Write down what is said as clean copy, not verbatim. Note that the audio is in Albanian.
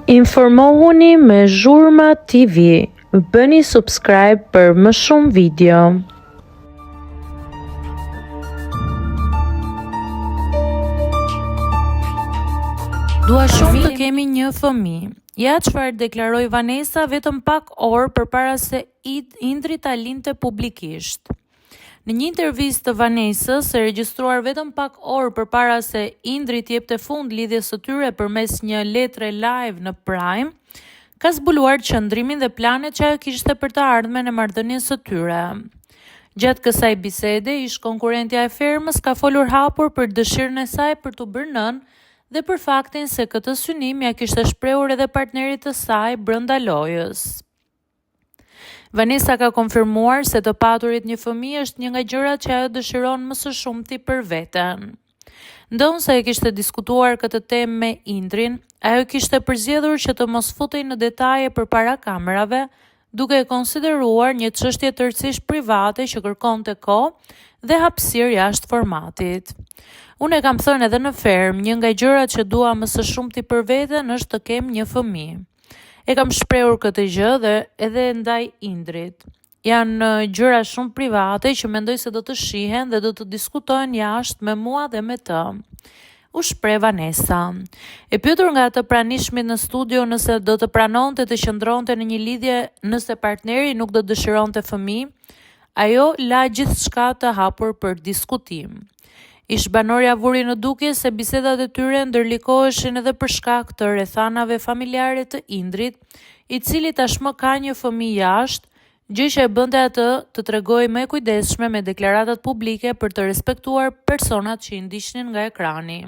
Informohuni me Zhurma TV. Bëni subscribe për më shumë video. Dua shumë të kemi një fëmijë. Ja çfarë deklaroi Vanessa vetëm pak orë përpara se Indri ta linte publikisht. Në një intervistë të Vanessës, e regjistruar vetëm pak orë përpara se Indri t'i jepte fund lidhjes së tyre përmes një letre live në Prime, ka zbuluar qëndrimin dhe planet që ajo kishte për të ardhmen e marrëdhënies së tyre. Gjatë kësaj bisede, ish konkurrentja e firmës ka folur hapur për dëshirën e saj për t'u bërë nënë dhe për faktin se këtë synim ja kishte shprehur edhe partnerit të saj brenda lojës. Vanessa ka konfirmuar se të paturit një fëmijë është një nga gjërat që ajo dëshiron më së shumti për veten. Ndonse e kishte diskutuar këtë temë me Indrin, ajo kishte përzgjedhur që të mos futej në detaje përpara kamerave, duke e konsideruar një çështje tërësisht private që kërkonte kohë dhe hapësirë jashtë formatit. Unë e kam thënë edhe në ferm, një nga gjërat që dua më së shumti për veten është të kem një fëmijë. E kam shprehur këtë gjë dhe edhe ndaj Indrit. Janë gjëra shumë private që mendoj se do të shihen dhe do të diskutohen jashtë me mua dhe me të. U shpreh Vanessa. E pyetur nga të pranishmit në studio nëse do të pranonte të qëndronte në një lidhje nëse partneri nuk do dëshironte fëmijë, ajo la gjithçka të hapur për diskutim. Ish-banorja vuri në dukje se bisedat e tyre ndërlikoheshin edhe për shkak të rrethanave familjare të Indrit, i cili tashmë ka një fëmijë jashtë, gjë që e bënte atë të tregojë më e kujdesshme me deklaratat publike për të respektuar personat që i ndiqnin nga ekrani.